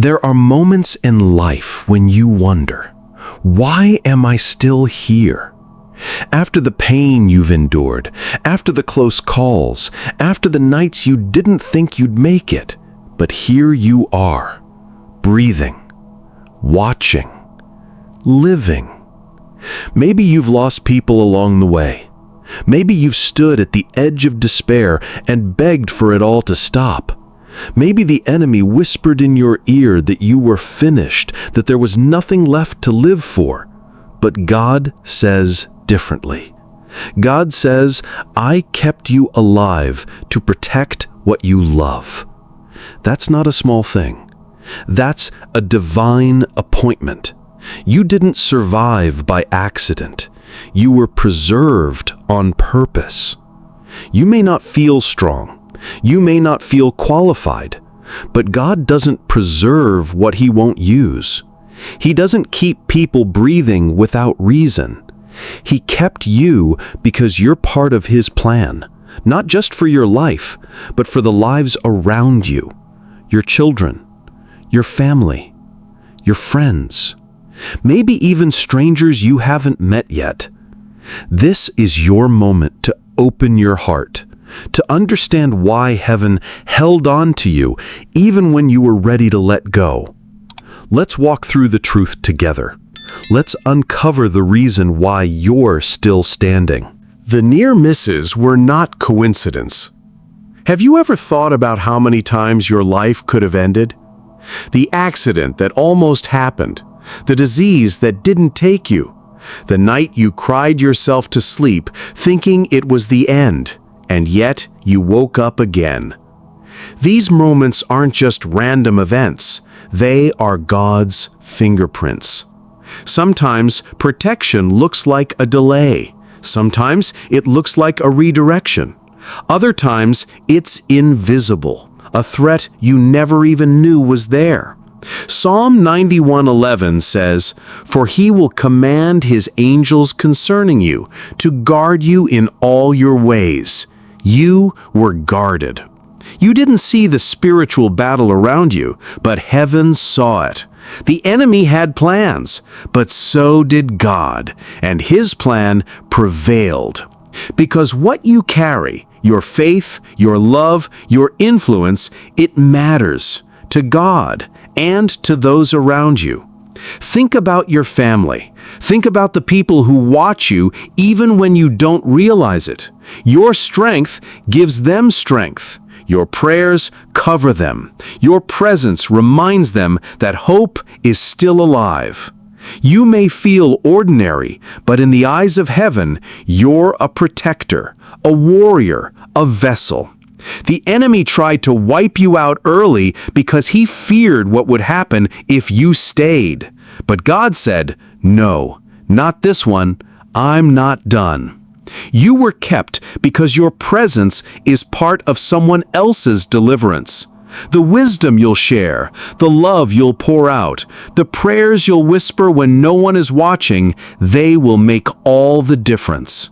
There are moments in life when you wonder, why am I still here? After the pain you've endured, after the close calls, after the nights you didn't think you'd make it, but here you are, breathing, watching, living. Maybe you've lost people along the way. Maybe you've stood at the edge of despair and begged for it all to stop. Maybe the enemy whispered in your ear that you were finished, that there was nothing left to live for. But God says differently. God says, I kept you alive to protect what you love. That's not a small thing. That's a divine appointment. You didn't survive by accident. You were preserved on purpose. You may not feel strong. You may not feel qualified, but God doesn't preserve what He won't use. He doesn't keep people breathing without reason. He kept you because you're part of His plan, not just for your life, but for the lives around you, your children, your family, your friends, maybe even strangers you haven't met yet. This is your moment to open your heart, to understand why heaven held on to you even when you were ready to let go. Let's walk through the truth together. Let's uncover the reason why you're still standing. The near misses were not coincidence. Have you ever thought about how many times your life could have ended? The accident that almost happened, the disease that didn't take you, the night you cried yourself to sleep thinking it was the end, and yet you woke up again. These moments aren't just random events, they are God's fingerprints. Sometimes protection looks like a delay. Sometimes it looks like a redirection. Other times it's invisible, a threat you never even knew was there. Psalm 91:11 says, "For He will command His angels concerning you, to guard you in all your ways." You were guarded. You didn't see the spiritual battle around you, but heaven saw it. The enemy had plans, but so did God, and His plan prevailed. Because what you carry, your faith, your love, your influence, it matters to God and to those around you. Think about your family. Think about the people who watch you even when you don't realize it. Your strength gives them strength. Your prayers cover them. Your presence reminds them that hope is still alive. You may feel ordinary, but in the eyes of heaven, you're a protector, a warrior, a vessel. The enemy tried to wipe you out early because he feared what would happen if you stayed. But God said, "No, not this one. I'm not done." You were kept because your presence is part of someone else's deliverance. The wisdom you'll share, the love you'll pour out, the prayers you'll whisper when no one is watching, they will make all the difference.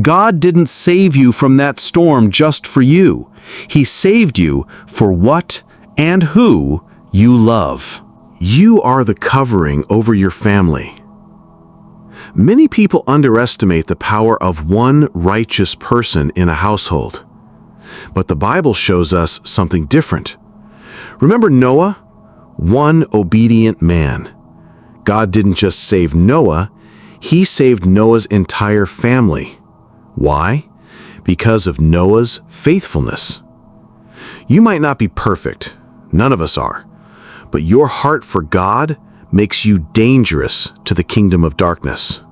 God didn't save you from that storm just for you. He saved you for what and who you love. You are the covering over your family. Many people underestimate the power of one righteous person in a household. But the Bible shows us something different. Remember Noah? One obedient man. God didn't just save Noah, He saved Noah's entire family. Why? Because of Noah's faithfulness. You might not be perfect, none of us are, but your heart for God makes you dangerous to the kingdom of darkness.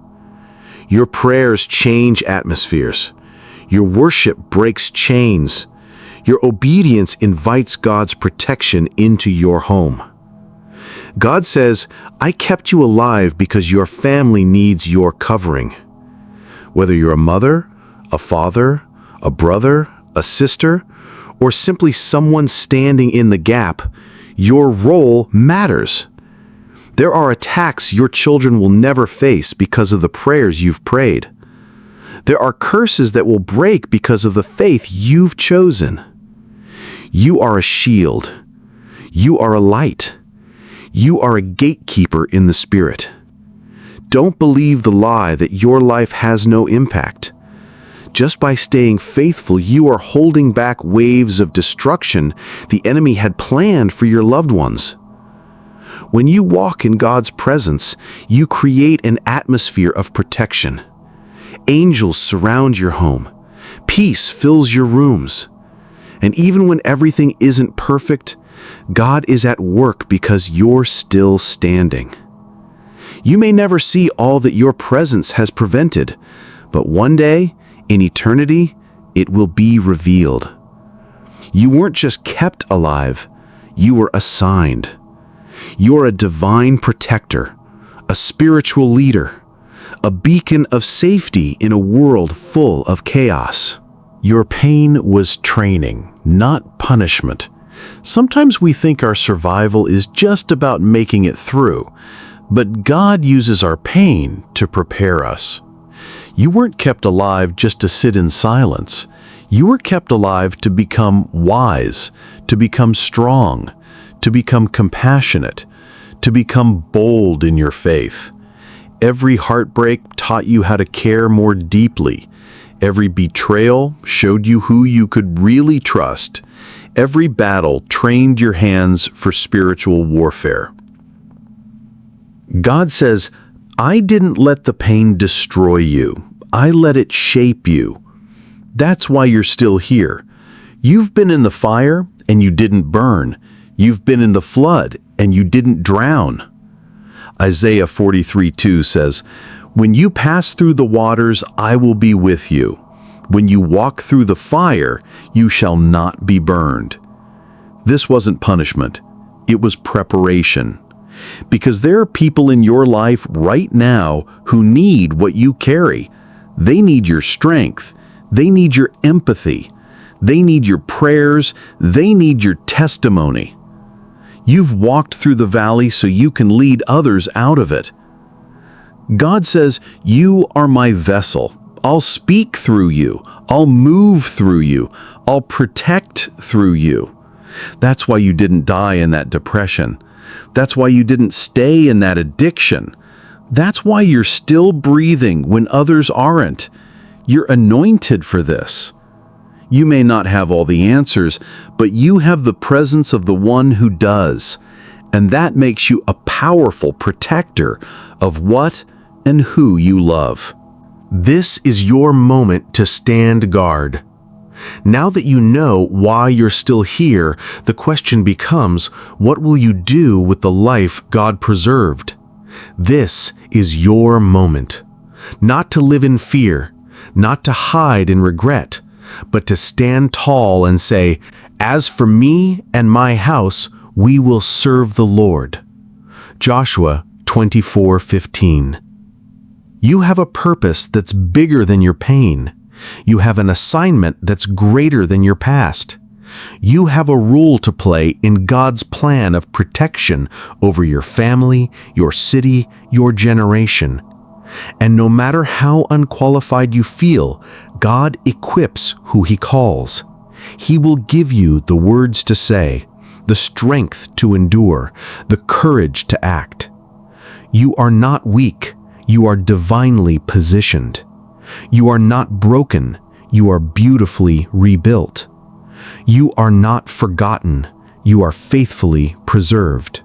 Your prayers change atmospheres. Your worship breaks chains. Your obedience invites God's protection into your home. God says, I kept you alive because your family needs your covering. Whether you're a mother, a father, a brother, a sister, or simply someone standing in the gap, your role matters. There are attacks your children will never face because of the prayers you've prayed. There are curses that will break because of the faith you've chosen. You are a shield. You are a light. You are a gatekeeper in the Spirit. Don't believe the lie that your life has no impact. Just by staying faithful, you are holding back waves of destruction the enemy had planned for your loved ones. When you walk in God's presence, you create an atmosphere of protection. Angels surround your home. Peace fills your rooms. And even when everything isn't perfect, God is at work because you're still standing. You may never see all that your presence has prevented, but one day, in eternity, it will be revealed. You weren't just kept alive, you were assigned. You're a divine protector, a spiritual leader, a beacon of safety in a world full of chaos. Your pain was training, not punishment. Sometimes we think our survival is just about making it through, but God uses our pain to prepare us. You weren't kept alive just to sit in silence. You were kept alive to become wise, to become strong, to become compassionate, to become bold in your faith. Every heartbreak taught you how to care more deeply. Every betrayal showed you who you could really trust. Every battle trained your hands for spiritual warfare. God says, I didn't let the pain destroy you. I let it shape you. That's why you're still here. You've been in the fire and you didn't burn. You've been in the flood and you didn't drown. Isaiah 43:2 says, when you pass through the waters, I will be with you. When you walk through the fire, you shall not be burned. This wasn't punishment. It was preparation. Because there are people in your life right now who need what you carry. They need your strength. They need your empathy. They need your prayers. They need your testimony. You've walked through the valley so you can lead others out of it. God says, you are my vessel. I'll speak through you. I'll move through you. I'll protect through you. That's why you didn't die in that depression. That's why you didn't stay in that addiction. That's why you're still breathing when others aren't. You're anointed for this. You may not have all the answers, but you have the presence of the one who does. And that makes you a powerful protector of what and who you love. This is your moment to stand guard. Now that you know why you're still here, the question becomes, what will you do with the life God preserved? This is your moment. Not to live in fear, not to hide in regret, but to stand tall and say, as for me and my house, we will serve the Lord. Joshua 24:15. You have a purpose that's bigger than your pain. You have an assignment that's greater than your past. You have a role to play in God's plan of protection over your family, your city, your generation. And no matter how unqualified you feel, God equips who He calls. He will give you the words to say, the strength to endure, the courage to act. You are not weak. You are divinely positioned. You are not broken. You are beautifully rebuilt. You are not forgotten. You are faithfully preserved.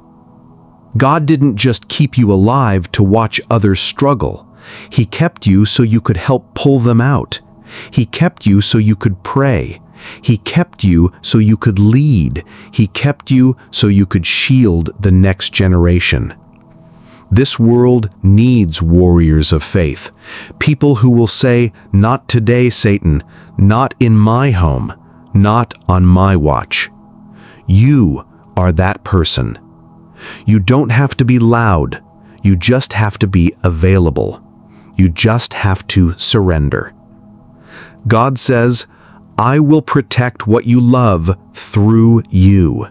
God didn't just keep you alive to watch others struggle. He kept you so you could help pull them out. He kept you so you could pray. He kept you so you could lead. He kept you so you could shield the next generation. This world needs warriors of faith, people who will say, not today, Satan, not in my home, not on my watch. You are that person. You don't have to be loud. You just have to be available. You just have to surrender. God says, I will protect what you love through you.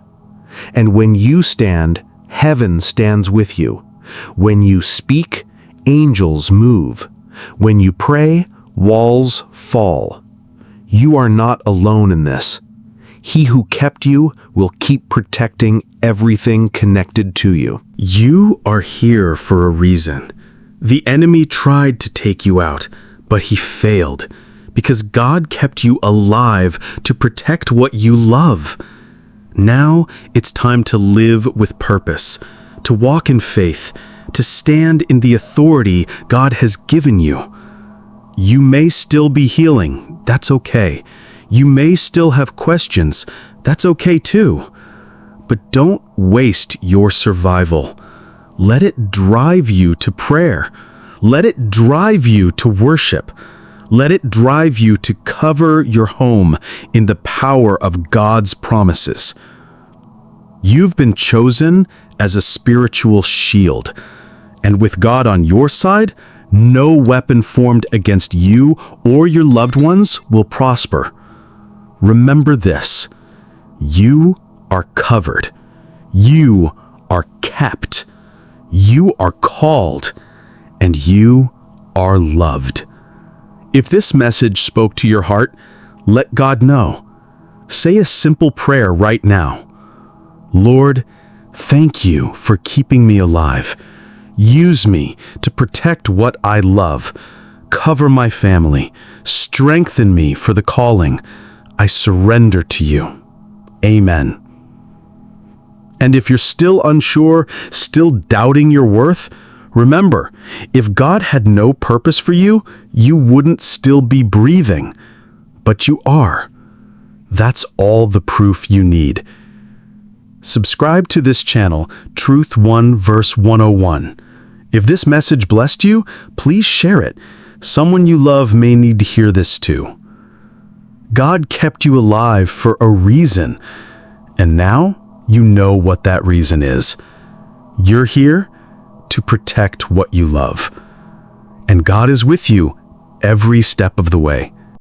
And when you stand, heaven stands with you. When you speak, angels move. When you pray, walls fall. You are not alone in this. He who kept you will keep protecting everything connected to you. You are here for a reason. The enemy tried to take you out, but he failed because God kept you alive to protect what you love. Now it's time to live with purpose, to walk in faith, to stand in the authority God has given you. You may still be healing, that's okay. You may still have questions, that's okay too. But don't waste your survival. Let it drive you to prayer. Let it drive you to worship. Let it drive you to cover your home in the power of God's promises. You've been chosen as a spiritual shield, and with God on your side, no weapon formed against you or your loved ones will prosper. Remember this: you are covered. You are kept. You are called, and you are loved. If this message spoke to your heart, let God know. Say a simple prayer right now. Lord, thank you for keeping me alive. Use me to protect what I love. Cover my family. Strengthen me for the calling. I surrender to you. Amen. And if you're still unsure, still doubting your worth, remember, if God had no purpose for you, you wouldn't still be breathing. But you are. That's all the proof you need. Subscribe to this channel, Truth 1 Verse 101. If this message blessed you, please share it. Someone you love may need to hear this too. God kept you alive for a reason, and now you know what that reason is. You're here to protect what you love, and God is with you every step of the way.